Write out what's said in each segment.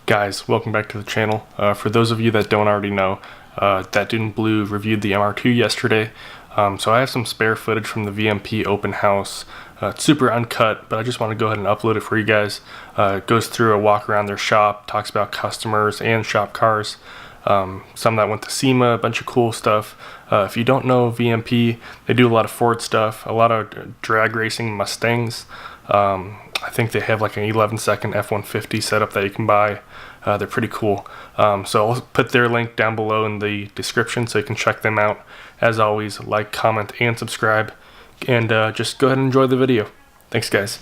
Guys, welcome back to the channel. For those of you that don't already know, ThatDudeInBlue reviewed the MR2 yesterday. So I have some spare footage from the VMP open house. It's super uncut, but I just want to go ahead and upload it for you guys. It goes through a walk around their shop, talks about customers and shop cars. Some that went to SEMA, a bunch of cool stuff. If you don't know VMP, they do a lot of Ford stuff, a lot of drag racing Mustangs. I think they have like an 11-second F-150 setup that you can buy. They're pretty cool. So I'll put their link down below in the description so you can check them out. As always, like, comment, and subscribe. And just go ahead and enjoy the video. Thanks, guys.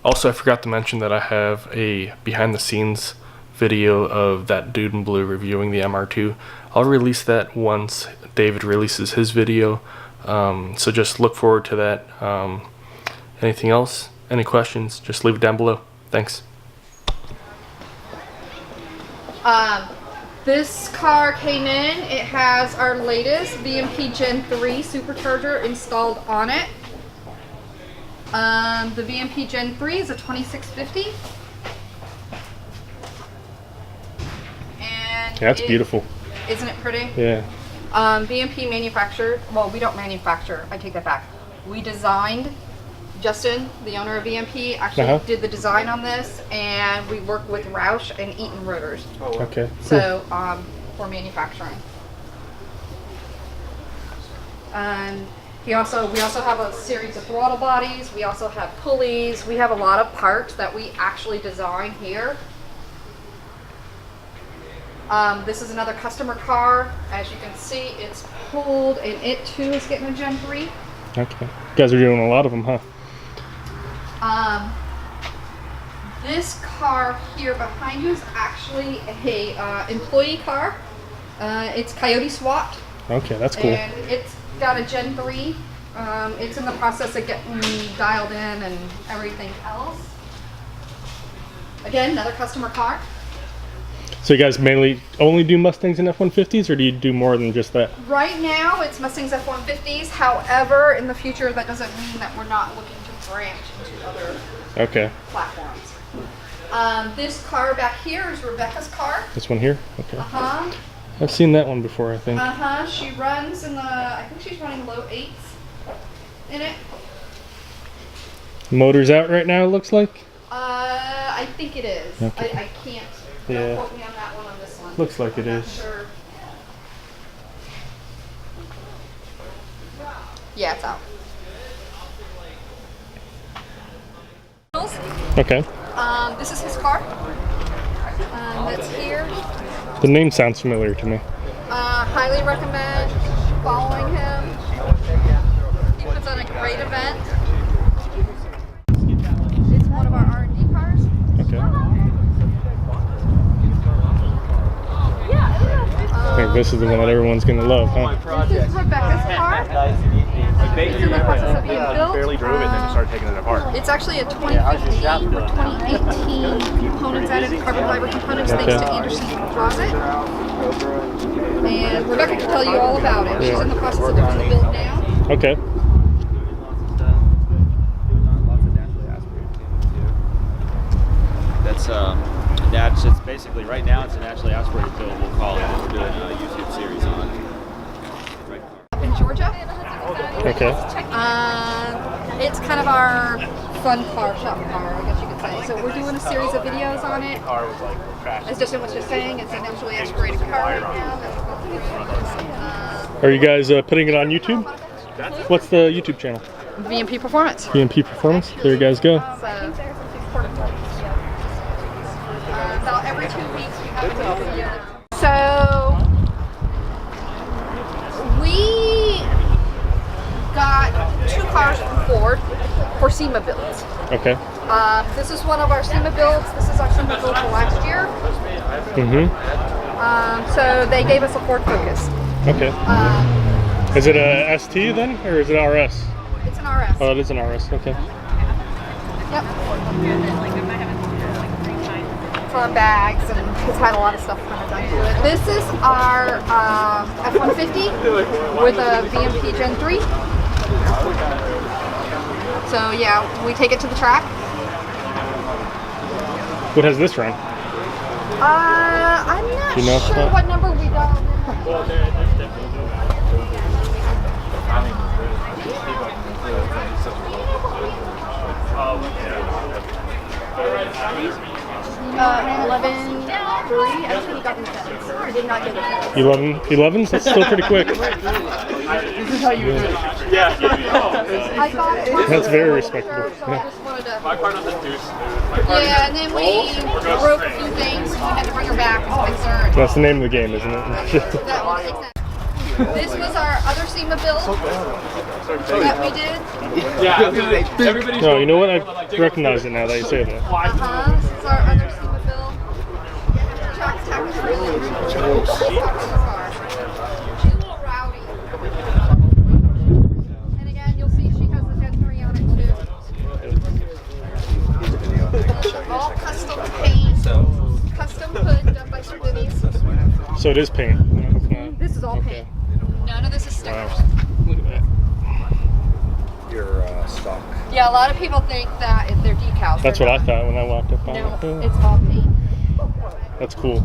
Also, I forgot to mention that I have a behind-the-scenes video of ThatDudeInBlue reviewing the MR2. I'll release that once David releases his video. So just look forward to that. Anything else? Any questions? Just leave it down below. Thanks. This car came in. It has our latest VMP Gen 3 supercharger installed on it. The VMP Gen 3 is a 2650. And yeah, it's beautiful. Isn't it pretty? Yeah. VMP manufactured, well, we don't manufacture, I take that back. We designed, Justin, the owner of VMP, actually did the design on this, and we work with Roush and Eaton Rotors. Okay. So, for manufacturing. We also have a series of throttle bodies. We also have pulleys. We have a lot of parts that we actually design here. This is another customer car. As you can see, it's pulled, and it too is getting a Gen 3. Okay. You guys are doing a lot of them, huh? This car here behind you is actually a employee car. It's Coyote swapped. Okay, that's cool. And it's got a Gen 3. It's in the process of getting dialed in and everything else. Again, another customer car. So you guys mainly only do Mustangs and F-150s, or do you do more than just that? Right now, it's Mustangs F-150s. However, in the future, that doesn't mean that we're not looking to branch into other platforms. This car back here is Rebecca's car. This one here? Okay. Uh-huh. I've seen that one before, I think. Uh-huh. She runs in the, I think she's running low 8s in it. Motor's out right now, it looks like? I think it is. Okay. I can't. Don't quote me on that one on this one. Looks like it is. Sure. Yeah, it's out. Okay. This is his car. That's here. The name sounds familiar to me. Highly recommend following him. He puts on a great event. It's one of our R&D cars. Okay. I think this is the one that everyone's going to love, huh? This is Rebecca's car. It's in the process of being built. Barely drove it and then just started taking it apart. It's actually a 2015 or 2018 components added, carbon fiber components, thanks to Anderson's Closet. And Rebecca can tell you all about it. She's in the process of doing the build now. Okay. It's basically, right now it's a naturally aspirated build, we'll call it. We're doing a YouTube series on it. Up in Georgia. Okay. It's kind of our fun car, shop car, I guess you could say. So we're doing a series of videos on it. As Justin was just saying, it's a naturally aspirated car right now. Are you guys putting it on YouTube? What's the YouTube channel? VMP Performance. VMP Performance? There you guys go. About every 2 weeks we have a video. So we got 2 cars from Ford for SEMA builds. Okay. This is one of our SEMA builds. This is our SEMA build for last year. So they gave us a Ford Focus. Okay. Is it a ST then, or is it RS? It's an RS. Oh, it is an RS. Okay. Yep. It's on bags, and it's had a lot of stuff kind of done to it. This is our F-150 with a VMP Gen 3. So yeah, we take it to the track. What has this run? I'm not Do you know sure that? what number we got. Well, there's definitely Ran 11.3. I don't think he got in the sentence. I did not get it. 11s? That's still pretty quick. I thought it was That's very sure, respectable. So I just wanted to. my part on the deuce. Yeah, and then we broke a few things, and we had to bring her back to fix her. That's the name of the game, isn't it? That one makes sense. This was our other SEMA build that we did. Yeah, everybody's No, you know what? I recognize it now that you say that. This is our other SEMA build. Chuck's technically she's a little rowdy. And again, you'll see she has the Gen 3 on it too. All custom paint, custom hood done by Sir Diddy's. So it is paint. This is all paint. None of this is stickers. Wow. Look at that. Your stock. Yeah, a lot of people think that if they're decals. That's they're what I not. thought when I walked up on No, it. it's all paint. That's cool.